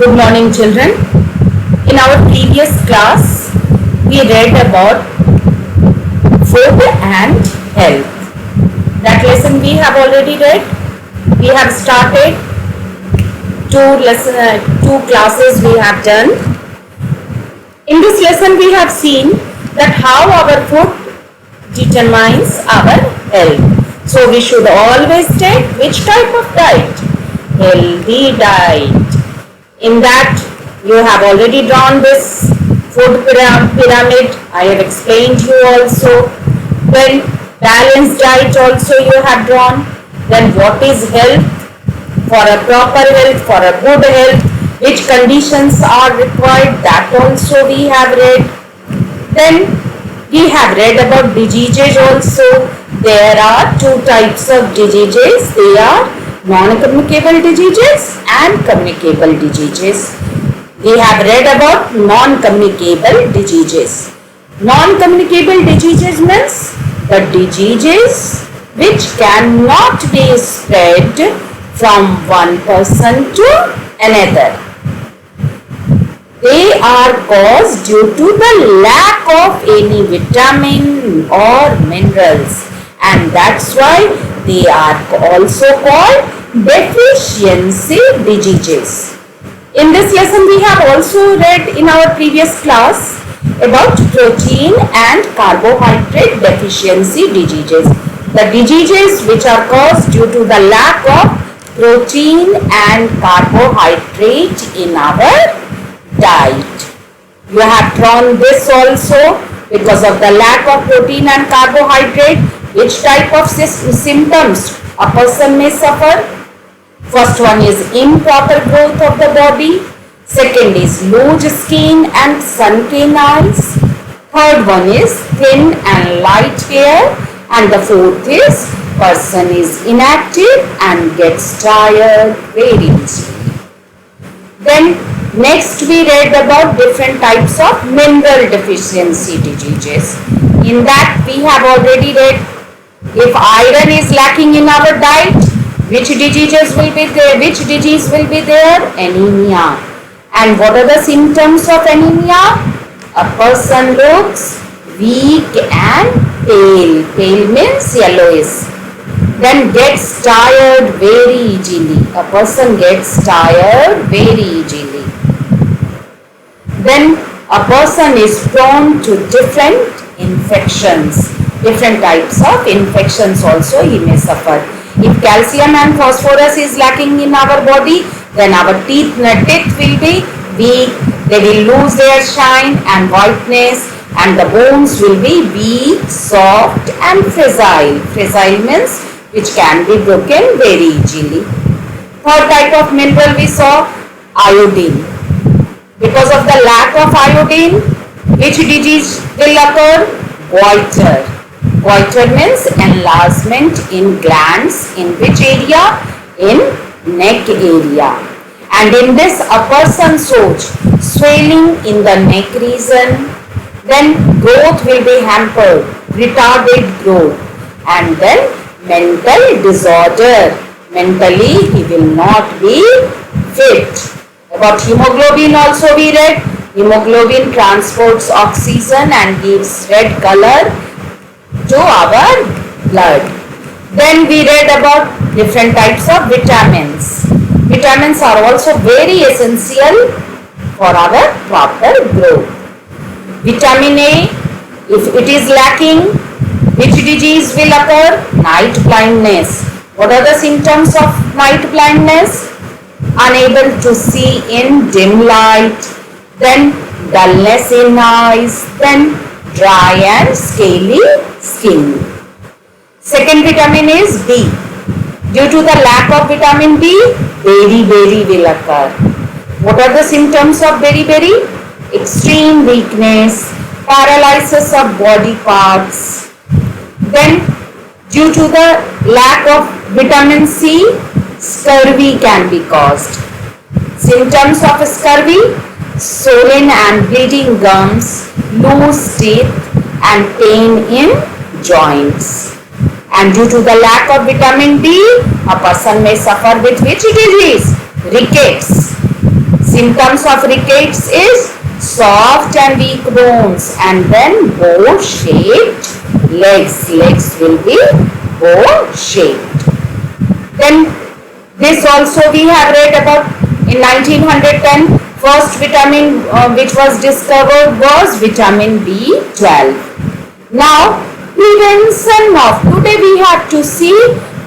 Good morning, children. In our previous class, we read about food and health. That lesson we have already read. We have started two classes we have done. In this lesson, we have seen that how our food determines our health. So we should always take which type of diet? Healthy diet. In that, you have already drawn this food pyramid. I have explained you also. Then balanced diet also you have drawn. Then what is health? For a proper health, for a good health, which conditions are required, that also we have read. Then we have read about diseases also. There are two types of diseases. They are non-communicable diseases and communicable diseases. We have read about non-communicable diseases. Non-communicable diseases means the diseases which cannot be spread from one person to another. They are caused due to the lack of any vitamin or minerals, and that's why they are also called deficiency diseases. In this lesson, we have also read in our previous class about protein and carbohydrate deficiency diseases. The diseases which are caused due to the lack of protein and carbohydrate in our diet. You have drawn this also because of the lack of protein and carbohydrate. Which type of symptoms a person may suffer? First one is improper growth of the body. Second is loose skin and sunken eyes. Third one is thin and light hair. And the fourth is person is inactive and gets tired very easily. Then next we read about different types of mineral deficiency diseases. In that we have already read if iron is lacking in our diet, which diseases will be there? Which disease will be there? Anemia. And what are the symptoms of anemia? A person looks weak and pale. Pale means yellowish. Then gets tired very easily. A person gets tired very easily. Then a person is prone to different infections. Different types of infections also he may suffer. If calcium and phosphorus is lacking in our body, then our teeth will be weak, they will lose their shine and whiteness, and the bones will be weak, soft and fragile. Fragile means which can be broken very easily. Third type of mineral we saw, iodine. Because of the lack of iodine, which disease will occur? Goiter. Goiter means enlargement in glands. In which area? In neck area. And in this a person shows swelling in the neck region. Then growth will be hampered, retarded growth. And then mental disorder. Mentally he will not be fit. About hemoglobin also we read. Hemoglobin transports oxygen and gives red color to our blood. Then we read about different types of vitamins. Vitamins are also very essential for our proper growth. Vitamin A, if it is lacking, which disease will occur? Night blindness. What are the symptoms of night blindness? Unable to see in dim light. Then dullness in eyes. Then dry and scaly skin. Second vitamin is B. Due to the lack of vitamin B, beriberi will occur. What are the symptoms of beriberi? Extreme weakness, paralysis of body parts. Then due to the lack of vitamin C, scurvy can be caused. Symptoms of scurvy: swollen and bleeding gums, loose teeth and pain in joints. And due to the lack of vitamin D, a person may suffer with which disease? Rickets. Symptoms of rickets is soft and weak bones and then bow-shaped legs. Legs will be bow-shaped. Then this also we have read about in 1910. First vitamin which was discovered was vitamin B12. Now prevention of, today we have to see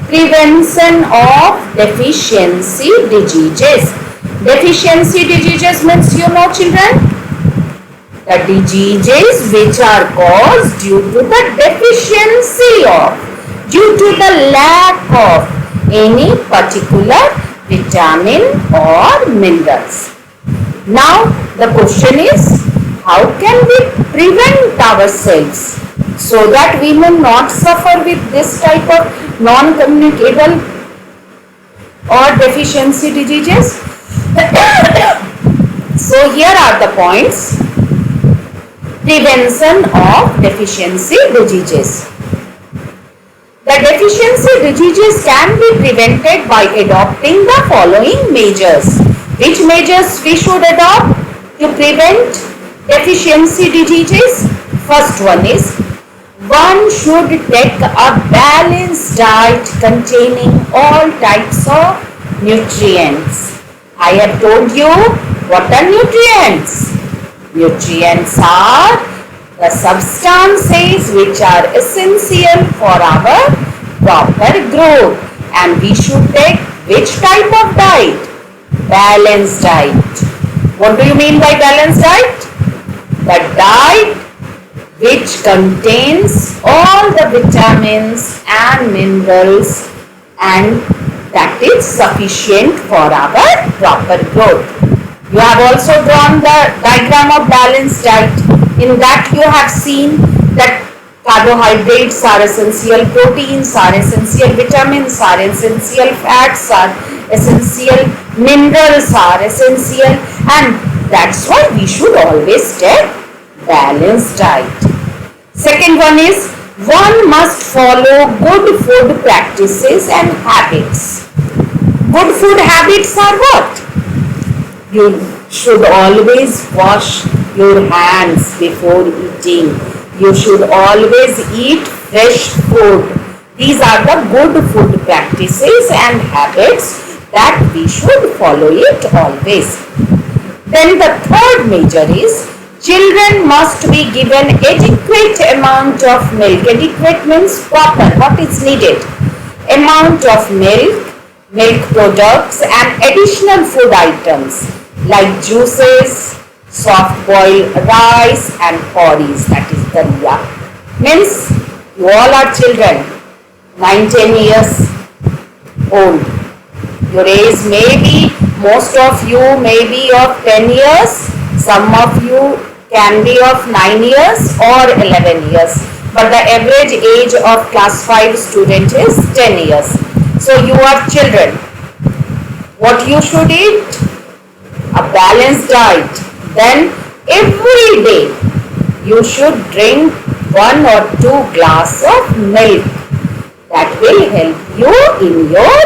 prevention of deficiency diseases. Deficiency diseases means, you know children, the diseases which are caused due to the deficiency of, due to the lack of any particular vitamin or minerals. Now the question is, how can we prevent ourselves so that we may not suffer with this type of non-communicable or deficiency diseases? So here are the points. Prevention of deficiency diseases. The deficiency diseases can be prevented by adopting the following measures. Which measures we should adopt to prevent deficiency diseases? First one is, one should take a balanced diet containing all types of nutrients. I have told you what are nutrients. Nutrients are the substances which are essential for our proper growth, and we should take which type of diet? Balanced diet. What do you mean by balanced diet? The diet which contains all the vitamins and minerals and that is sufficient for our proper growth. You have also drawn the diagram of balanced diet. In that you have seen that carbohydrates are essential, proteins are essential, vitamins are essential, fats are essential, minerals are essential, and that's why we should always take balanced diet. Second one is, one must follow good food practices and habits. Good food habits are what? You should always wash your hands before eating. You should always eat fresh food. These are the good food practices and habits that we should follow it always. Then the third measure is, children must be given adequate amount of milk. Adequate means proper, what is needed. Amount of milk, milk products and additional food items like juices, soft boiled rice and porridge, that is dalia. Means you all are children, 9-10 years old. Your age may be, most of you may be of 10 years, some of you can be of 9 years or 11 years. But the average age of class 5 student is 10 years. So you are children. What you should eat? A balanced diet. Then every day you should drink 1 or 2 glasses of milk. That will help you in your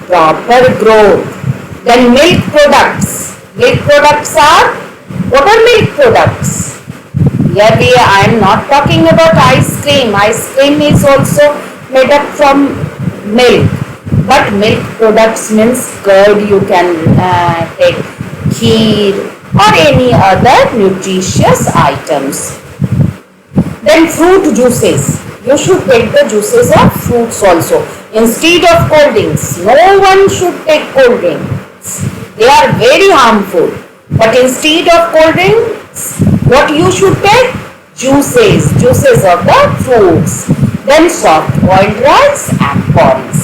proper growth. Then milk products. Milk products are, what are milk products? Here I am not talking about ice cream. Ice cream is also made up from milk. But milk products means curd, you can take kheer or any other nutritious items. Then fruit juices. You should take the juices of fruits also. Instead of cold drinks, no one should take cold drinks. They are very harmful. But instead of cold drinks, what you should take? Juices. Juices of the fruits. Then soft boiled rice and porridge.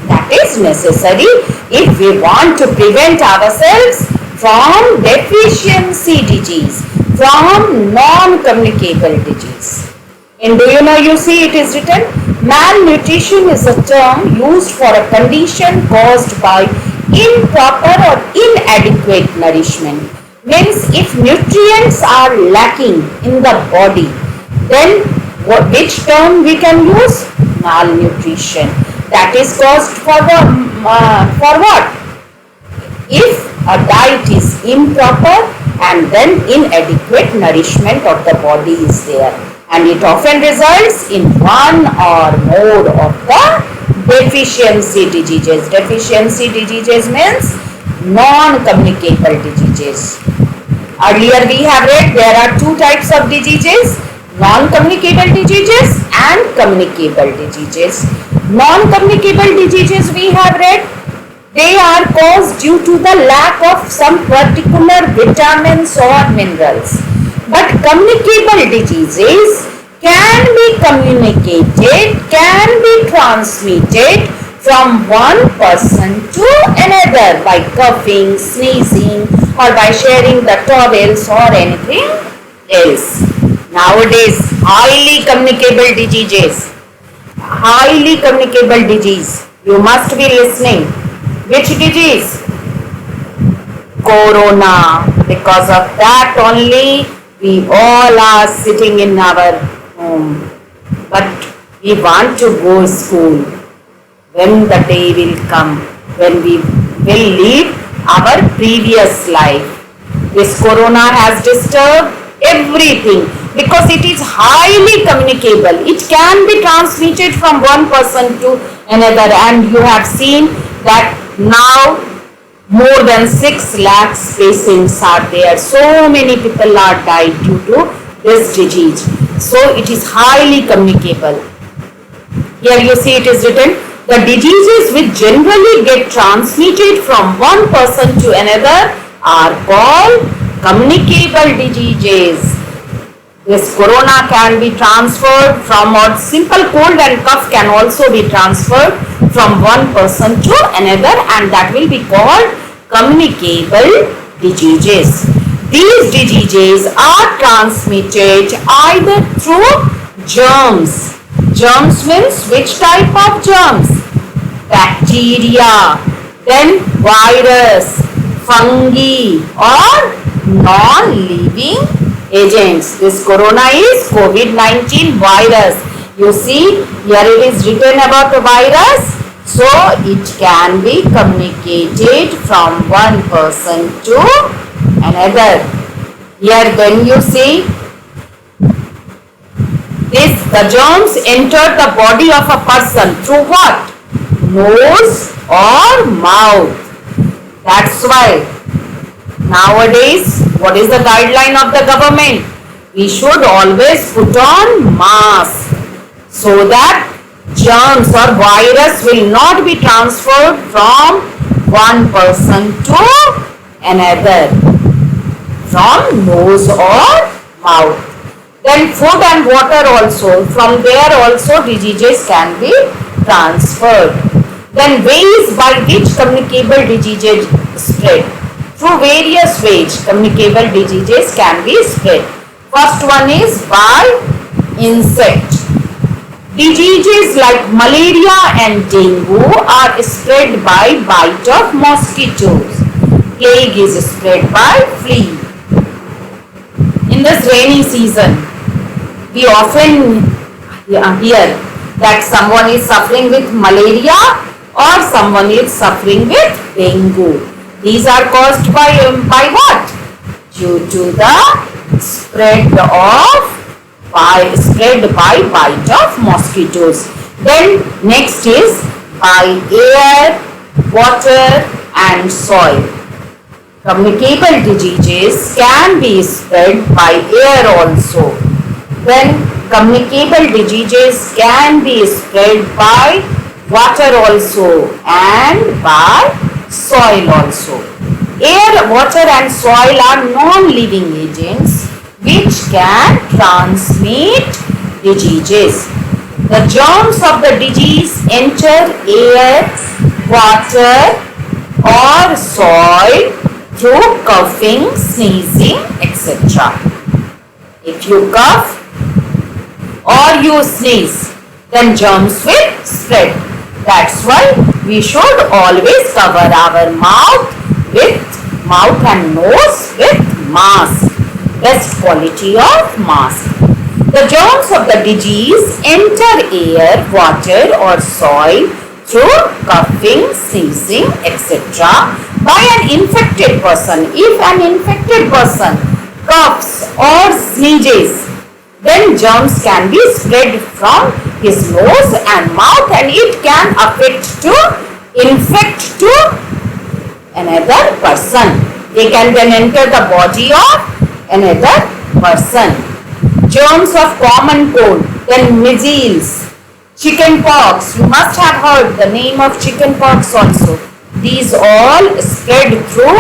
That is necessary if we want to prevent ourselves from deficiency disease, from non-communicable disease. And do you know, you see it is written, malnutrition is a term used for a condition caused by improper or inadequate nourishment. Means if nutrients are lacking in the body, then which term we can use? Malnutrition. That is caused for the for what? If a diet is improper, and then inadequate nourishment of the body is there, and it often results in one or more of the deficiency diseases. Deficiency diseases means non-communicable diseases. Earlier we have read there are two types of diseases, non-communicable diseases and communicable diseases. Non-communicable diseases we have read, they are caused due to the lack of some particular vitamins or minerals. But communicable diseases can be communicated, can be transmitted from one person to another by coughing, sneezing, or by sharing the towels or anything else. Nowadays, highly communicable diseases. Highly communicable disease. You must be listening. Which disease? Corona. Because of that only we all are sitting in our home. But we want to go school. When the day will come, when we will leave our previous life. This corona has disturbed everything because it is highly communicable. It can be transmitted from one person to another, and you have seen that now more than 6 lakhs patients are there. So many people are died due to this disease. So it is highly communicable. Here you see it is written, the diseases which generally get transmitted from one person to another are called communicable diseases. This corona can be transferred from, or simple cold and cough can also be transferred from one person to another, and that will be called communicable diseases. These diseases are transmitted either through germs. Germs means which type of germs? Bacteria, then virus, fungi, or non-living agents. This corona is COVID-19 virus. You see here it is written about a virus. So it can be communicated from one person to another. Here when you see this, the germs enter the body of a person through what? Nose or mouth. That's why nowadays, what is the guideline of the government? We should always put on mask so that germs or virus will not be transferred from one person to another, from nose or mouth. Then food and water also, from there also diseases can be transferred. Then ways by which communicable diseases spread. Through various ways communicable diseases can be spread. First one is by insect. Diseases like malaria and dengue are spread by bite of mosquitoes. Plague is spread by flea. In this rainy season, we often hear that someone is suffering with malaria or someone is suffering with dengue. These are caused by what? Due to the spread by bite of mosquitoes. Then next is by air, water and soil. Communicable diseases can be spread by air also. Then communicable diseases can be spread by water also and by soil also. Air, water and soil are non-living agents which can transmit diseases. The germs of the disease enter air, water or soil through coughing, sneezing, etc. If you cough or you sneeze, then germs will spread. That's why we should always cover our mouth and nose with mask. Best quality of mask. The germs of the disease enter air, water or soil through coughing, sneezing, etc. by an infected person. If an infected person coughs or sneezes, then germs can be spread from his nose and mouth, and it can infect to another person. They can then enter the body of another person. Germs of common cold, then measles, chicken pox. You must have heard the name of chicken pox also. These all spread through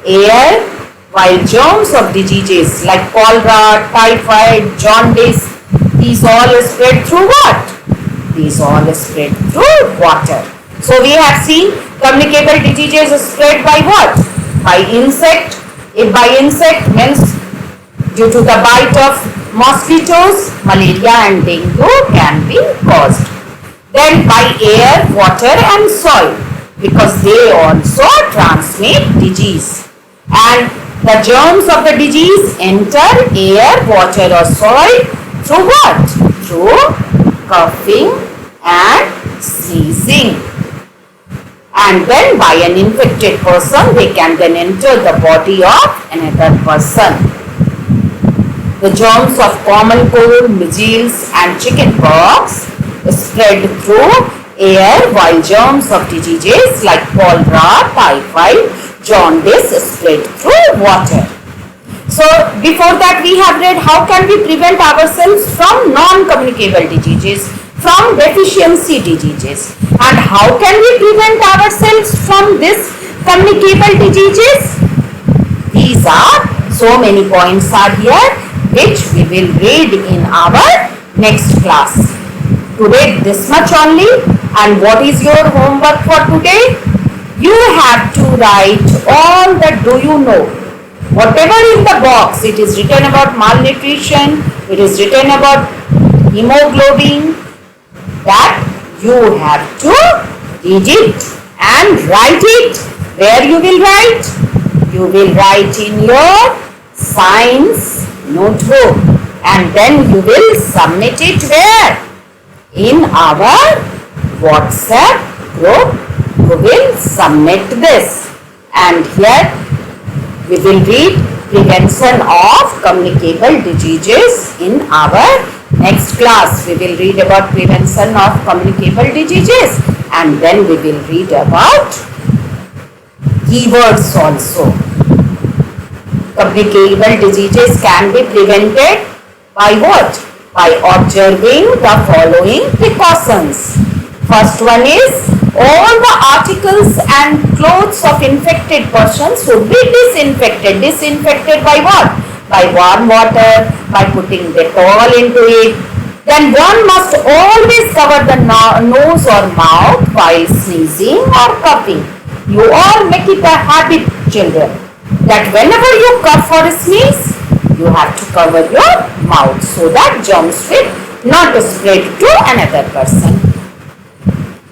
air, while germs of diseases like cholera, typhoid, jaundice, these all spread through what? These all spread through water. So we have seen communicable diseases spread by what? By insect. If by insect means due to the bite of mosquitoes, malaria and dengue can be caused. Then by air, water and soil, because they also transmit disease. And the germs of the disease enter air, water or soil through what? Through coughing and sneezing. And then by an infected person, they can then enter the body of another person. The germs of common cold, measles and chicken pox spread through air, while germs of diseases like cholera, typhoid, jaundice spread through water. So before that we have read how can we prevent ourselves from non-communicable diseases, from deficiency diseases, and how can we prevent ourselves from this communicable diseases? These are so many points are here which we will read in our next class. Today this much only. And what is your homework for today? You have to write all the do you know. Whatever in the box, it is written about malnutrition, it is written about hemoglobin, that you have to read it and write it. Where you will write? You will write in your science notebook, and then you will submit it where? In our WhatsApp group. We will submit this, and here we will read prevention of communicable diseases in our next class. We will read about prevention of communicable diseases, and then we will read about keywords also. Communicable diseases can be prevented by what? By observing the following precautions. First one is all the articles and clothes of infected persons should be disinfected. Disinfected by what? By warm water, by putting Dettol into it. Then one must always cover the nose or mouth while sneezing or coughing. You all make it a habit, children, that whenever you cough or sneeze, you have to cover your mouth so that germs will not spread to another person.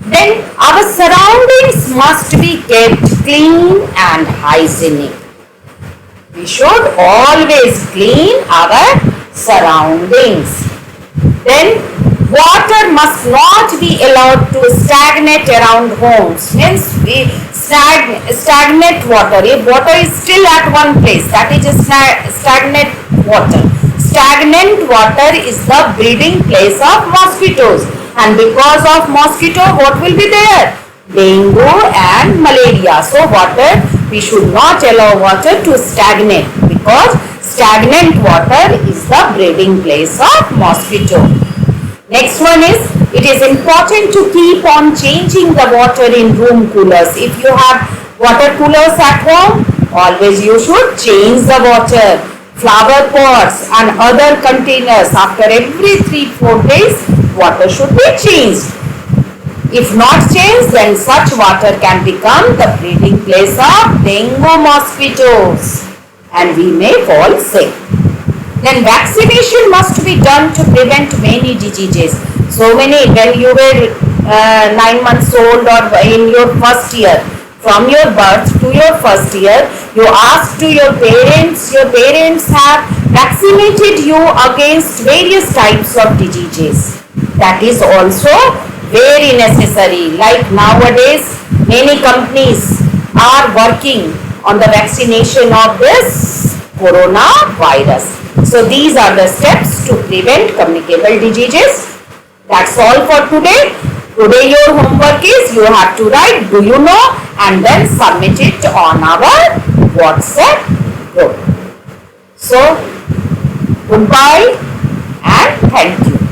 Then our surroundings must be kept clean and hygienic. We should always clean our surroundings. Then water must not be allowed to stagnate around homes. Means we stagnate water. If water is still at one place, that is a stagnant water. Stagnant water is the breeding place of mosquitoes. And because of mosquito, what will be there? Dengue and malaria. So water, we should not allow water to stagnate, because stagnant water is the breeding place of mosquito. Next one is, it is important to keep on changing the water in room coolers. If you have water coolers at home, always you should change the water. Flower pots and other containers, after every 3-4 days, water should be changed. If not changed, then such water can become the breeding place of dengue mosquitoes, and we may fall sick. Then vaccination must be done to prevent many diseases. So many, when you were 9 months old or in your first year, from your birth to your first year, you ask to your parents have vaccinated you against various types of diseases. That is also very necessary. Like nowadays, many companies are working on the vaccination of this coronavirus. So these are the steps to prevent communicable diseases. That's all for today. Today your homework is you have to write do you know and then submit it on our WhatsApp group. So goodbye and thank you.